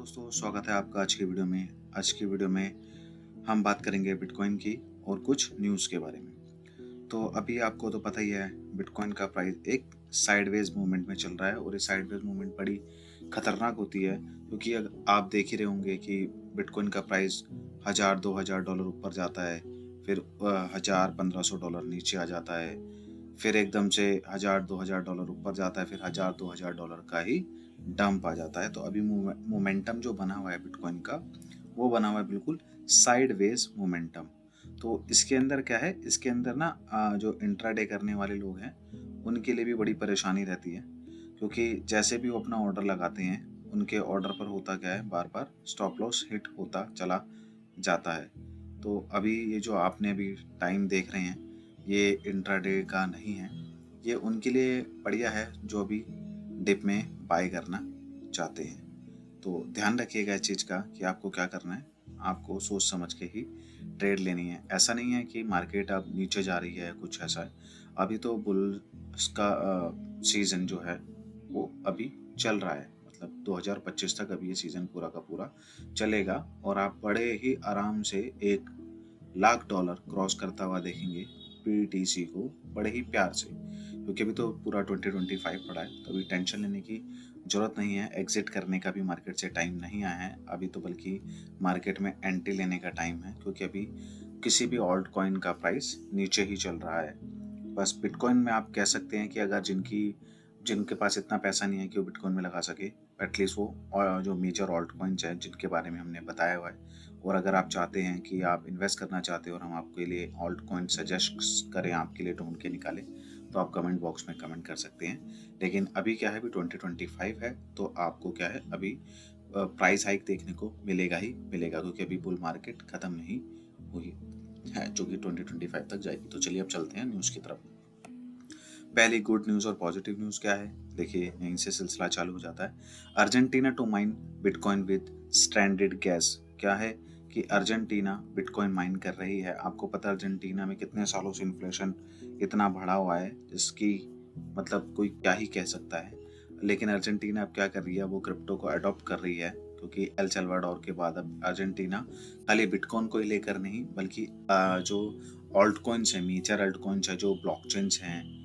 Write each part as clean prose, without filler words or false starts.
दोस्तों, स्वागत है आपका आज की वीडियो में। आज की वीडियो में हम बात करेंगे बिटकॉइन की और कुछ न्यूज़ के बारे में। तो अभी आपको तो पता ही है, बिटकॉइन का प्राइस एक साइडवेज मूवमेंट में चल रहा है और ये साइडवेज मूवमेंट बड़ी खतरनाक होती है, क्योंकि अगर आप देख ही रहे होंगे कि बिटकॉइन का प्राइस 1000-2000 डॉलर ऊपर जाता है, फिर 1000-1500 डॉलर नीचे आ जाता है, फिर एकदम से 1000-2000 डॉलर ऊपर जाता है, फिर 1000-2000 डॉलर का ही डंप आ जाता है। तो अभी मोमेंटम जो बना हुआ है बिटकॉइन का, वो बना हुआ है बिल्कुल साइडवेज मोमेंटम। तो इसके अंदर क्या है, इसके अंदर ना जो इंट्राडे करने वाले लोग हैं उनके लिए भी बड़ी परेशानी रहती है, क्योंकि जैसे भी वो अपना ऑर्डर लगाते हैं, उनके ऑर्डर पर होता क्या है, बार बार स्टॉप लॉस हिट होता चला जाता है। तो अभी ये जो आपने अभी टाइम देख रहे हैं, ये इंट्राडे का नहीं है, ये उनके लिए बढ़िया है जो अभी डिप में बाय करना चाहते हैं। तो ध्यान रखिएगा इस चीज़ का कि आपको क्या करना है, आपको सोच समझ के ही ट्रेड लेनी है। ऐसा नहीं है कि मार्केट अब नीचे जा रही है, कुछ ऐसा है। अभी तो बुल्स का सीज़न जो है वो अभी चल रहा है, मतलब 2025 तक अभी ये सीज़न पूरा का पूरा चलेगा और आप बड़े ही आराम से $1,00,000 क्रॉस करता हुआ देखेंगे पीटीसी को, बड़े ही प्यार से। क्योंकि अभी तो पूरा 2025 पड़ा है, तो अभी टेंशन लेने की ज़रूरत नहीं है। एग्जिट करने का भी मार्केट से टाइम नहीं आया है अभी तो, बल्कि मार्केट में एंट्री लेने का टाइम है, क्योंकि अभी किसी भी ऑल्ट कॉइन का प्राइस नीचे ही चल रहा है। बस बिटकॉइन में आप कह सकते हैं कि अगर जिनके पास इतना पैसा नहीं है कि वो बिटकॉइन में लगा सके, एटलीस्ट वो जो मेजर ऑल्ट कॉइन्स हैं जिनके बारे में हमने बताया हुआ है, और अगर आप चाहते हैं कि आप इन्वेस्ट करना चाहते हो और हम आपके लिए ऑल्ट कॉइन सजेस्ट करें, आपके लिए ढूंढ के निकालें, तो आप कमेंट बॉक्स में कमेंट कर सकते हैं। लेकिन अभी क्या है, अभी 2025 है, तो आपको क्या है, अभी प्राइस हाइक देखने को मिलेगा ही मिलेगा, क्योंकि अभी बुल मार्केट ख़त्म नहीं हुई है, जो कि 2025 तक जाएगी। तो चलिए अब चलते हैं न्यूज़ की तरफ। पहली गुड न्यूज़ और पॉजिटिव न्यूज़ क्या है, देखिए यहीं से सिलसिला चालू हो जाता है। Argentina to mine bitcoin with stranded gas. क्या है कि अर्जेंटीना बिटकॉइन माइन कर रही है। आपको पता है अर्जेंटीना में कितने सालों से इन्फ्लेशन इतना बढ़ा हुआ है, जिसकी मतलब कोई क्या ही कह सकता है। लेकिन अर्जेंटीना अब क्या कर रही है, वो क्रिप्टो को अडॉप्ट कर रही है, क्योंकि एल सल्वाडोर के बाद अब अर्जेंटीना खाली बिटकॉइन को ही लेकर नहीं, बल्कि जो ऑल्ट कॉइन्स हैं, मेजर ऑल्ट कॉइन्स है, जो ब्लॉकचेन्स हैं,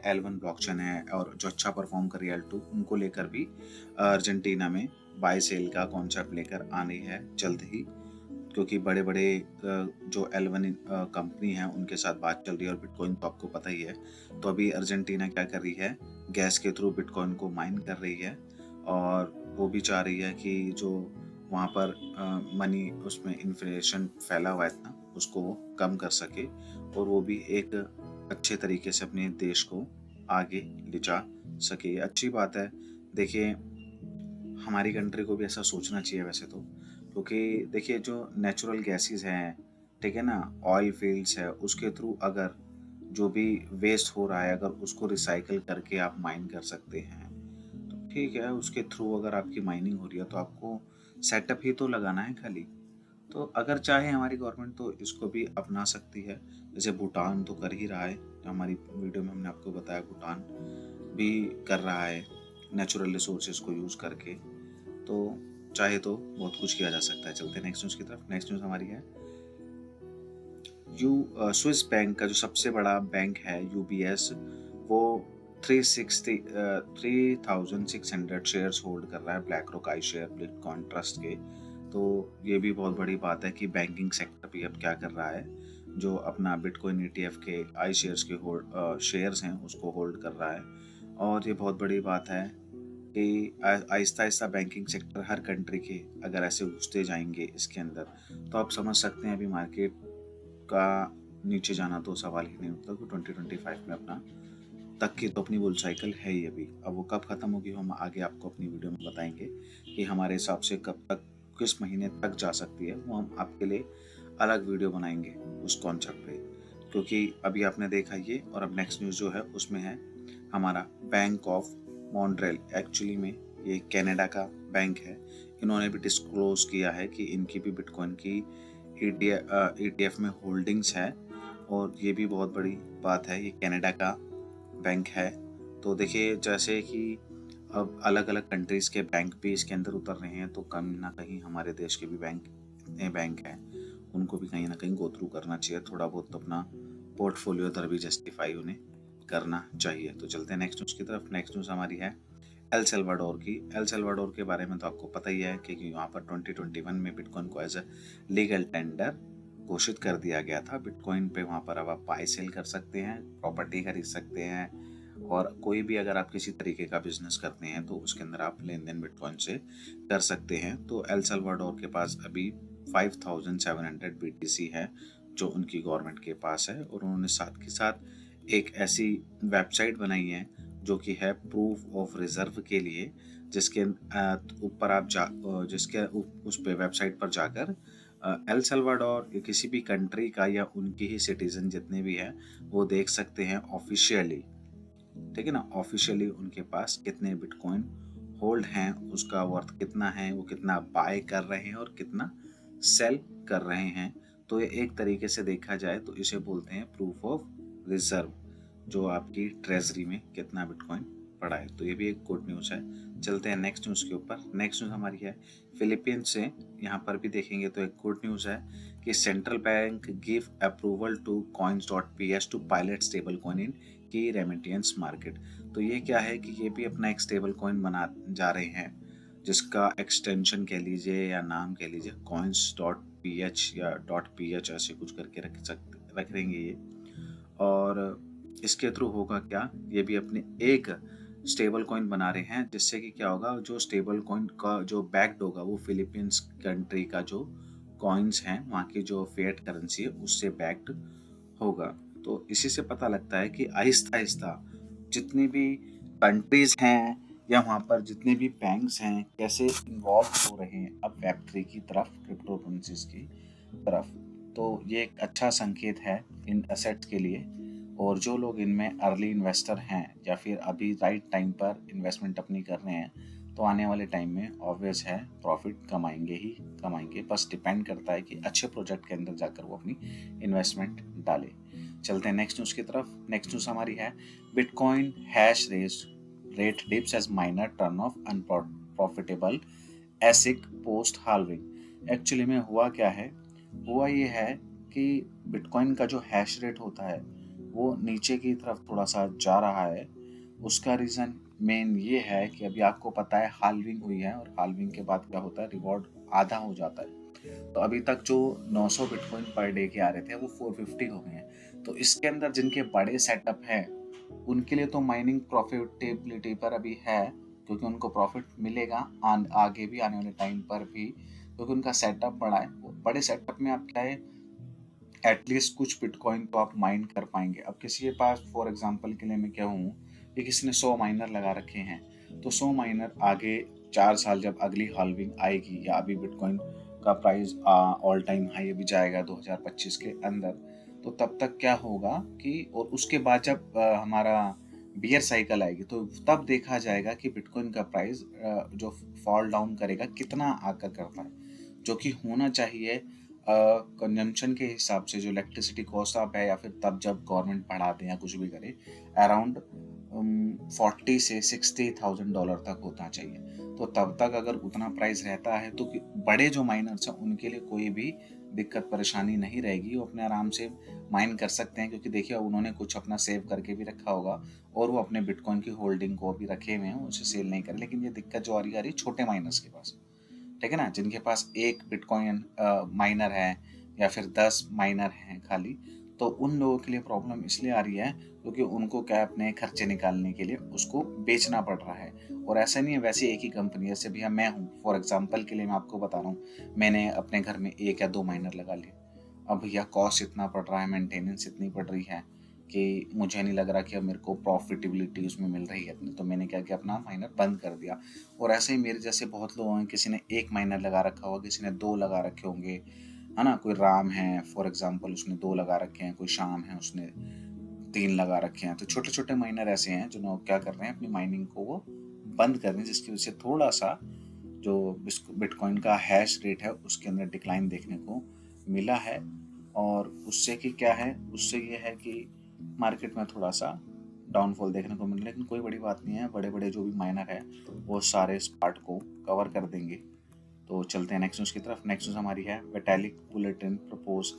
L1 ब्लॉकचेन है और जो अच्छा परफॉर्म कर रही है L2, उनको लेकर भी अर्जेंटीना में बाय सेल का कॉन्सेप्ट लेकर आनी है जल्द ही, क्योंकि बड़े बड़े जो L1 कंपनी है उनके साथ बात चल रही है। और बिटकॉइन तो आपको पता ही है। तो अभी अर्जेंटीना क्या कर रही है, गैस के थ्रू बिटकॉइन को माइन कर रही है, और वो भी चाह रही है कि जो वहाँ पर मनी, उसमें इन्फ्लेशन फैला हुआ है इतना, उसको वो कम कर सके, और वो भी एक अच्छे तरीके से अपने देश को आगे ले जा सके। अच्छी बात है। देखिए, हमारी कंट्री को भी ऐसा सोचना चाहिए वैसे तो, क्योंकि देखिए जो नेचुरल गैसेस हैं, ठीक है ना, ऑयल फील्ड्स है, उसके थ्रू अगर जो भी वेस्ट हो रहा है, अगर उसको रिसाइकल करके आप माइन कर सकते हैं, तो ठीक है। उसके थ्रू अगर आपकी माइनिंग हो रही है, तो आपको सेटअप ही तो लगाना है खाली। तो अगर चाहे हमारी गवर्नमेंट तो इसको भी अपना सकती है, जैसे भूटान तो कर ही रहा है, जो हमारी वीडियो में हमने आपको बताया, भूटान भी कर रहा है नेचुरल रिसोर्सेज को यूज़ करके। तो चाहे तो बहुत कुछ किया जा सकता है। चलते हैं नेक्स्ट न्यूज़ की तरफ। नेक्स्ट न्यूज़ हमारी है, स्विस बैंक का जो सबसे बड़ा बैंक है यूबीएस, वो 3600 शेयर्स होल्ड कर रहा है black rock I share bitcoin trust के। तो ये भी बहुत बड़ी बात है कि बैंकिंग सेक्टर भी अब क्या कर रहा है, जो अपना बिटकॉइन ईटीएफ के आई शेयर्स के शेयर्स हैं उसको होल्ड कर रहा है। और ये बहुत बड़ी बात है कि आहिस्ता आहिस्ता बैंकिंग सेक्टर हर कंट्री के अगर ऐसे घुसते जाएंगे इसके अंदर, तो आप समझ सकते हैं अभी मार्केट का नीचे जाना तो सवाल ही नहीं उठता, कि 2025 में अपना तक की तो अपनी बुल साइकिल है ही अभी। अब वो कब खत्म होगी हम आगे आपको अपनी वीडियो में बताएंगे, कि हमारे हिसाब से कब तक, किस महीने तक जा सकती है, वो हम आपके लिए अलग वीडियो बनाएंगे उस कॉन्सेप्ट पे। क्योंकि अभी आपने देखा ये, और अब नेक्स्ट न्यूज़ जो है उसमें है हमारा बैंक ऑफ मॉन्ट्रियल। एक्चुअली में ये कनाडा का बैंक है। इन्होंने भी डिस्क्लोज किया है कि इनकी भी बिटकॉइन की ईटीएफ में होल्डिंग्स है, और ये भी बहुत बड़ी बात है। ये कनाडा का बैंक है। तो देखिए, जैसे कि अब अलग-अलग कंट्रीज़ के बैंक भी इसके अंदर उतर रहे हैं, तो कहीं न कहीं हमारे देश के भी इतने बैंक हैं, उनको भी कहीं न कहीं गो थ्रू करना चाहिए, थोड़ा बहुत तो अपना पोर्टफोलियो इधर भी जस्टिफाई उन्हें करना चाहिए। तो चलते हैं नेक्स्ट न्यूज़ की तरफ। नेक्स्ट न्यूज़ हमारी है एल सल्वाडोर की। एल सल्वाडोर के बारे में तो आपको पता ही है कि वहाँ पर 2021 में बिटकॉइन को एज अ लीगल टेंडर घोषित कर दिया गया था। बिटकॉइन पे वहाँ पर अब आप बाय सेल कर सकते हैं, प्रॉपर्टी खरीद सकते हैं, और कोई भी अगर आप किसी तरीके का बिजनेस करते हैं तो उसके अंदर आप लेन देन बिटकॉइन से कर सकते हैं। तो एल सल्वाडोर के पास अभी 5700 BTC है जो उनकी गवर्नमेंट के पास है, और उन्होंने साथ के साथ एक ऐसी वेबसाइट बनाई है जो कि है प्रूफ ऑफ रिजर्व के लिए, जिसके ऊपर आप जिसके उस पे वेबसाइट पर जाकर एल सल्वाडोर या किसी भी कंट्री का या उनके ही सिटीजन जितने भी हैं वो देख सकते हैं ऑफिशियली, ठीक है ना, ऑफिशियली उनके पास कितने बिटकॉइन होल्ड हैं, उसका वर्थ कितना है, वो कितना बाय कर रहे हैं और कितना सेल कर रहे हैं। तो ये एक तरीके से देखा जाए तो इसे बोलते हैं प्रूफ ऑफ रिजर्व, जो आपकी ट्रेजरी में कितना बिटकॉइन पड़ा है। तो ये भी एक गुड न्यूज़ है। चलते हैं नेक्स्ट न्यूज़ के ऊपर। नेक्स्ट न्यूज़ हमारी है फिलीपींस से। यहाँ पर भी देखेंगे तो एक गुड न्यूज़ है कि central bank give approval to coins.ps to pilot stable coin in की रेमिटेंस मार्केट। तो ये क्या है कि ये भी अपना एक स्टेबल कॉइन बना जा रहे हैं, जिसका एक्सटेंशन कह लीजिए या नाम कह लीजिए coins.ph या .ph ऐसे कुछ करके रख देंगे ये। और इसके थ्रू होगा क्या, ये भी अपने एक स्टेबल कॉइन बना रहे हैं, जिससे कि क्या होगा, जो स्टेबल कॉइन का जो बैक्ड होगा वो फिलीपींस कंट्री का जो कॉइन्स हैं, वहाँ की जो फिएट करेंसी है उससे बैक्ड होगा। तो इसी से पता लगता है कि आहिस्ता आहिस्ता जितनी भी कंट्रीज हैं या वहाँ पर जितने भी बैंक्स हैं कैसे इन्वॉल्व हो रहे हैं अब वेब3 की तरफ, क्रिप्टो करेंसीज की तरफ। तो ये एक अच्छा संकेत है इन एसेट्स के लिए, और जो लोग इनमें अर्ली इन्वेस्टर हैं या फिर अभी राइट टाइम पर इन्वेस्टमेंट अपनी कर रहे हैं, तो आने वाले टाइम में ऑब्वियस है प्रॉफिट कमाएंगे ही कमाएंगे। बस डिपेंड करता है कि अच्छे प्रोजेक्ट के अंदर जाकर वो अपनी इन्वेस्टमेंट डाले। चलते हैं नेक्स्ट न्यूज़ की तरफ। नेक्स्ट न्यूज़ हमारी है bitcoin hash rate dips as miner turn off unprofitable ASIC post halving. Actually में हुआ क्या है, हुआ ये है कि बिटकॉइन का जो हैश रेट होता है वो नीचे की तरफ थोड़ा सा जा रहा है। उसका रीज़न मेन ये है कि अभी आपको पता है हाल्विंग हुई है, और हाल्विंग के बाद क्या होता है, रिवॉर्ड आधा हो जाता है। तो अभी तक जो 900 बिटकॉइन पर डे के आ रहे थे वो 450 हो गए हैं। तो इसके अंदर जिनके बड़े सेटअप हैं उनके लिए तो माइनिंग प्रॉफिटेबिलिटी पर अभी है, क्योंकि उनको प्रॉफिट मिलेगा आगे भी आने वाले टाइम पर भी, क्योंकि उनका सेटअप बड़ा है। बड़े सेटअप में आप क्या है, एटलीस्ट कुछ बिटकॉइन तो आप माइन कर पाएंगे। अब किसी के पास फॉर एग्जांपल के लिए मैं क्या हूँ कि किसी ने 100 माइनर लगा रखे हैं, तो 100 माइनर आगे 4 साल जब अगली हाल्विंग आएगी या अभी बिटकॉइन का प्राइस ऑल टाइम हाई अभी जाएगा 2025 के अंदर, तो तब तक क्या होगा कि, और उसके बाद जब हमारा बियर साइकिल आएगी तो तब देखा जाएगा कि बिटकॉइन का प्राइस जो फॉल डाउन करेगा कितना आकर करता है, जो कि होना चाहिए कंजम्पशन के हिसाब से, जो इलेक्ट्रिसिटी कॉस्ट आप है या फिर तब जब गवर्नमेंट बढ़ा दे या कुछ भी करे, अराउंड 40 से $60,000 तक होना चाहिए। तो तब तक अगर उतना प्राइस रहता है तो बड़े जो माइनर्स हैं उनके लिए कोई भी दिक्कत परेशानी नहीं रहेगी, वो अपने आराम से माइन कर सकते हैं, क्योंकि देखिए उन्होंने कुछ अपना सेव करके भी रखा होगा और वो अपने बिटकॉइन की होल्डिंग को भी रखे हुए हैं, उसे सेल नहीं करें। लेकिन ये दिक्कत जो आ रही है छोटे माइनर्स के पास, ठीक है ना, जिनके पास एक बिटकॉइन माइनर है या फिर 10 माइनर हैं खाली, तो उन लोगों के लिए प्रॉब्लम इसलिए आ रही है क्योंकि उनको क्या अपने खर्चे निकालने के लिए उसको बेचना पड़ रहा है। और ऐसा नहीं है, वैसे एक ही कंपनी, जैसे भैया मैं हूँ फॉर एग्जांपल के लिए मैं आपको बता रहा हूँ, मैंने अपने घर में 1 या 2 माइनर लगा लिए। अब भैया कॉस्ट इतना पड़ रहा है, मेंटेनेंस इतनी पड़ रही है कि मुझे नहीं लग रहा कि अब मेरे को प्रॉफिटेबिलिटी उसमें मिल रही है इतनी, तो मैंने क्या किया, अपना माइनर बंद कर दिया। और ऐसे ही मेरे जैसे बहुत लोग हैं, किसी ने 1 माइनर लगा रखा होगा, किसी ने 2 लगा रखे होंगे, है ना। कोई राम है फॉर एग्जांपल, उसने 2 लगा रखे हैं, कोई शाम है उसने 3 लगा रखे हैं। तो छोटे छोटे माइनर ऐसे हैं जो लोग क्या कर रहे हैं, अपनी माइनिंग को वो बंद कर रहे हैं, जिसकी वजह से थोड़ा सा जो बिटकॉइन का हैश रेट है उसके अंदर डिक्लाइन देखने को मिला है। और उससे कि क्या है, उससे ये है कि मार्केट में थोड़ा सा डाउनफॉल देखने को मिल रहा है, लेकिन कोई बड़ी बात नहीं है, बड़े बड़े जो भी माइनर है वो सारे इस पार्ट को कवर कर देंगे। तो चलते हैं नेक्स्ट न्यूज़ की तरफ। नेक्स्ट न्यूज़ हमारी है Vitalik bulletin propose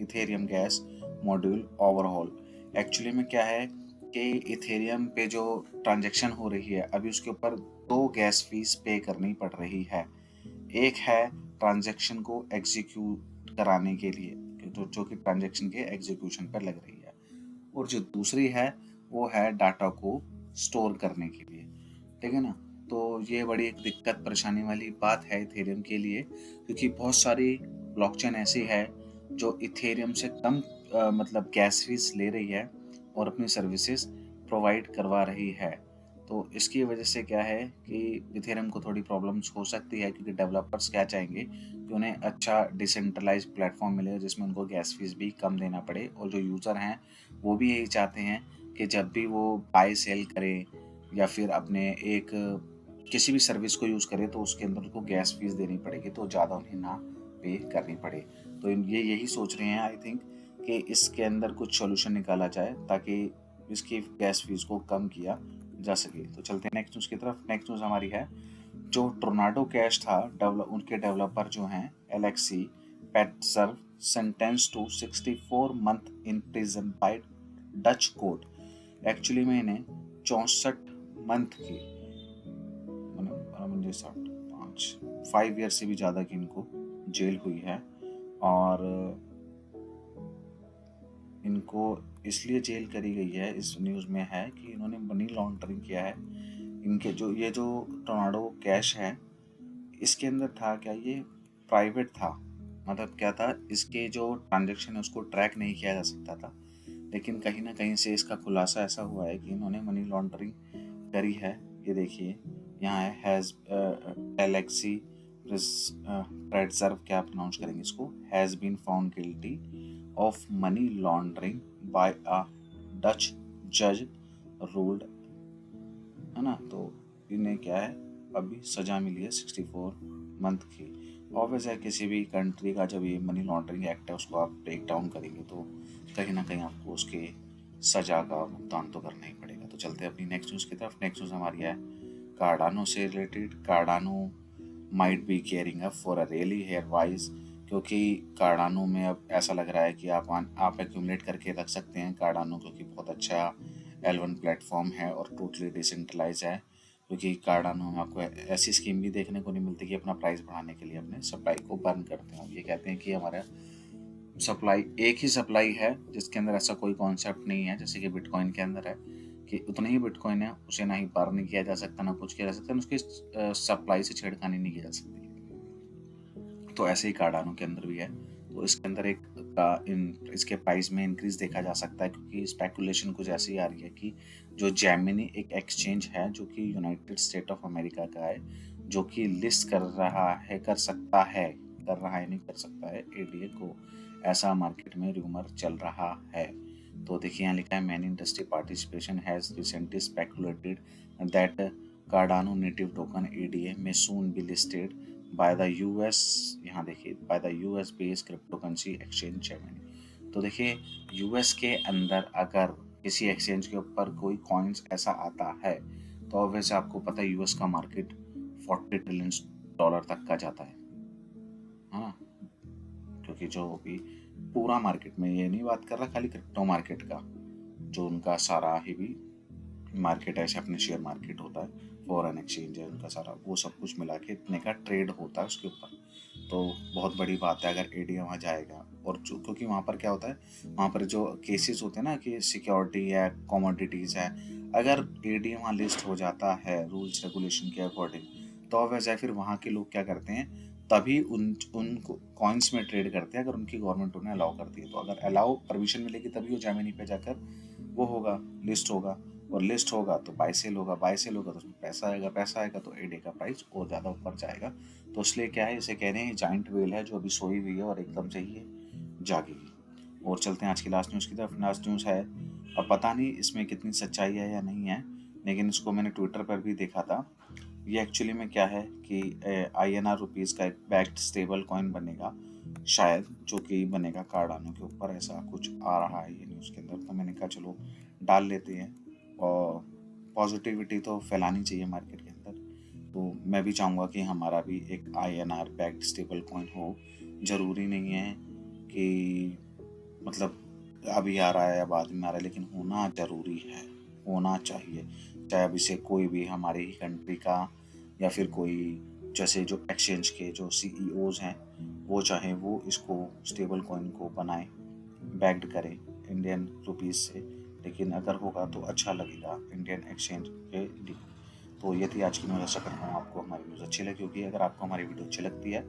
Ethereum gas module overhaul. Actually में क्या है कि इथेरियम पे जो ट्रांजैक्शन हो रही है अभी उसके ऊपर 2 गैस फीस पे करनी पड़ रही है। एक है ट्रांजैक्शन को एग्जीक्यूट कराने के लिए, जो कि ट्रांजैक्शन के एग्जीक्यूशन पर लग रही है, और जो दूसरी है वो है डाटा को स्टोर करने के लिए। ठीक है ना। तो ये बड़ी एक दिक्कत परेशानी वाली बात है इथेरियम के लिए, क्योंकि बहुत सारी ब्लॉकचेन ऐसी है जो इथेरियम से कम मतलब गैस फीस ले रही है और अपनी सर्विसेज प्रोवाइड करवा रही है। तो इसकी वजह से क्या है कि इथेरियम को थोड़ी प्रॉब्लम्स हो सकती है, क्योंकि डेवलपर्स क्या चाहेंगे कि उन्हें अच्छा डिसेंट्रलाइज प्लेटफॉर्म मिले जिसमें उनको गैस फीस भी कम देना पड़े, और जो यूज़र हैं वो भी यही चाहते हैं कि जब भी वो बाय सेल करें या फिर अपने एक किसी भी सर्विस को यूज़ करें तो उसके अंदर उनको गैस फीस देनी पड़ेगी, तो ज़्यादा उन्हें ना पे करनी पड़े। तो ये यही सोच रहे हैं आई थिंक कि इसके अंदर कुछ सॉल्यूशन निकाला जाए ताकि इसकी गैस फीस को कम किया जा सके। तो चलते हैं नेक्स्ट न्यूज़ की तरफ। नेक्स्ट न्यूज़ हमारी है जो टोर्नाडो कैश था उनके डेवलपर जो हैं Alexey Pertsev sentence to 64 month in prison by Dutch court. Actually में इन्हें 64 मंथ की मुझे 5 ईयर से भी ज़्यादा की इनको जेल हुई है, और इनको इसलिए जेल करी गई है, इस न्यूज़ में है कि इन्होंने मनी लॉन्ड्रिंग किया है। इनके जो टोर्नाडो कैश है इसके अंदर था क्या, ये प्राइवेट था, मतलब क्या था, इसके जो ट्रांजैक्शन है उसको ट्रैक नहीं किया जा सकता था, लेकिन कहीं ना कहीं से इसका खुलासा ऐसा हुआ है कि इन्होंने मनी लॉन्ड्रिंग करी है। ये देखिए यहाँ है हैज़ एलेक्सी प्रेटजर्व, क्या प्रोनाउंस करेंगे इसको, has been found guilty of money laundering by a Dutch जज रूल्ड, है ना। तो इन्हें क्या है अभी सजा मिली है 64 मंथ की। ऑब्वियस है किसी भी कंट्री का जब ये मनी लॉन्ड्रिंग एक्ट है उसको आप ब्रेक डाउन करेंगे तो कहीं ना कहीं आपको उसके सजा का भुगतान तो करना ही पड़ेगा। तो चलते हैं अपनी नेक्स्ट न्यूज़ की तरफ। नेक्स्ट न्यूज़ हमारी है कार्डानो से related. Cardano might be caring up for a really hair wise, क्योंकि कार्डानो में अब ऐसा लग रहा है कि आप एक्यूमुलेट करके रख सकते हैं कार्डानो, क्योंकि बहुत अच्छा L1 प्लेटफॉर्म है और टोटली डिसेंट्रलाइज है। क्योंकि कार्डानो में आपको ऐसी स्कीम भी देखने को नहीं मिलती कि अपना प्राइस बढ़ाने के लिए अपने सप्लाई को बर्न करते हैं। ये कहते हैं कि हमारा सप्लाई एक ही सप्लाई है, जिसके अंदर ऐसा कोई कॉन्सेप्ट नहीं है जैसे कि बिटकॉइन के अंदर है कि उतना ही बिटकॉइन है, उसे ना ही बर्न किया जा सकता ना कुछ किया जा सकता, उसकी सप्लाई से छेड़खानी नहीं की जा सकती। तो ऐसे ही कार्डानो के अंदर भी है। तो इसके अंदर इसके प्राइस में इंक्रीज देखा जा सकता है, क्योंकि स्पेकुलेशन कुछ ऐसी आ रही है कि जो जेमिनी एक एक्सचेंज है जो कि यूनाइटेड स्टेट ऑफ अमेरिका का है, जो कि लिस्ट कर रहा है नहीं कर सकता है एडीए को, ऐसा मार्केट में रूमर चल रहा है। तो देखिए यहाँ लिखा है many industry participation has recently speculated that Cardano native token ADA may soon be listed by the US, यहाँ देखिए by the US based cryptocurrency exchange Gemini. तो देखिए यूएस के अंदर अगर किसी एक्सचेंज के ऊपर कोई कॉइन्स ऐसा आता है तो वैसे आपको पता है यूएस का मार्केट $40 ट्रिलियन तक का जाता है, हाँ। क्योंकि जो भी पूरा मार्केट में, ये नहीं बात कर रहा खाली क्रिप्टो मार्केट का, जो उनका सारा ही भी मार्केट ऐसे अपने शेयर मार्केट होता है, फॉरेन एक्सचेंज है उनका सारा, वो सब कुछ मिला के इतने का ट्रेड होता है उसके ऊपर। तो बहुत बड़ी बात है अगर एडीए वहाँ जाएगा, और जो क्योंकि वहाँ पर क्या होता है, वहाँ पर जो केसेस होते हैं ना कि सिक्योरिटी है, कमोडिटीज़ है, अगर एडीए वहाँ लिस्ट हो जाता है रूल्स रेगुलेशन के अकॉर्डिंग, तो वैसे फिर वहाँ के लोग क्या करते हैं, तभी उन कॉइन्स में ट्रेड करते हैं अगर उनकी गवर्नमेंट उन्हें अलाउ करती है। तो अगर अलाउ परमिशन मिलेगी तभी वो जेमिनी पे जाकर वो होगा, लिस्ट होगा, और लिस्ट होगा तो बाय सेल होगा तो उसमें पैसा आएगा तो एडीए का प्राइस और ज़्यादा ऊपर जाएगा। तो इसलिए क्या है, इसे कह रहे हैं जाइंट व्हेल है जो अभी सोई हुई है और एकदम से ही जागेगी। और चलते हैं आज की लास्ट न्यूज़ की तरफ। लास्ट न्यूज़ है, अब पता नहीं इसमें कितनी सच्चाई है या नहीं है, लेकिन इसको मैंने ट्विटर पर भी देखा था। ये एक्चुअली में क्या है कि INR रुपीज़ का एक बैक्ड स्टेबल कॉइन बनेगा शायद, जो कि बनेगा कार्डानो के ऊपर, ऐसा कुछ आ रहा है ये न्यूज़ के अंदर। तो मैंने कहा चलो डाल लेते हैं, और पॉजिटिविटी तो फैलानी चाहिए मार्केट के अंदर। तो मैं भी चाहूँगा कि हमारा भी एक INR बैक्ड स्टेबल कॉइन हो। ज़रूरी नहीं है कि मतलब अभी आ रहा है या बाद में आ रहा है, लेकिन होना ज़रूरी है, होना चाहिए। चाहे अब इसे कोई भी हमारी ही कंट्री का या फिर कोई जैसे जो एक्सचेंज के जो CEOs हैं, वो चाहे वो इसको स्टेबल कॉइन को बनाएं, बैक्ड करें इंडियन रुपीज़ से। लेकिन अगर होगा तो अच्छा लगेगा इंडियन एक्सचेंज के लिए। तो ये थी आज की न्यूज़। आशा करता हूँ आपको हमारी न्यूज़ अच्छी लगी होगी। अगर आपको हमारी वीडियो अच्छी लगती है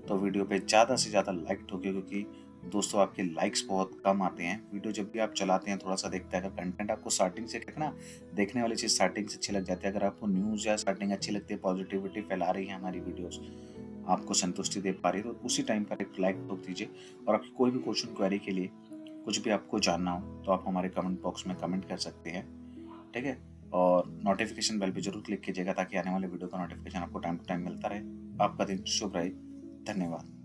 तो वीडियो पे ज़्यादा से ज़्यादा लाइक ठोकिए, क्योंकि दोस्तों आपके लाइक्स बहुत कम आते हैं। वीडियो जब भी आप चलाते हैं थोड़ा सा देखते हैं, अगर कंटेंट आपको स्टार्टिंग से ना देखने वाली चीज़ स्टार्टिंग से अच्छी लग जाती है, अगर आपको न्यूज़ या स्टार्टिंग अच्छी लगती है, पॉजिटिविटी फैला रही है हमारी वीडियोस, आपको संतुष्टि दे पा रही है, तो उसी टाइम पर एक लाइक ठोक दीजिए। और आपकी कोई भी क्वेश्चन क्वेरी के लिए कुछ भी आपको जानना हो तो आप हमारे कमेंट बॉक्स में कमेंट कर सकते हैं, ठीक है। और नोटिफिकेशन बेल पे जरूर क्लिक कीजिएगा ताकि आने वाले वीडियो का नोटिफिकेशन आपको टाइम टू टाइम मिलता रहे। आपका दिन शुभ रहे। धन्यवाद।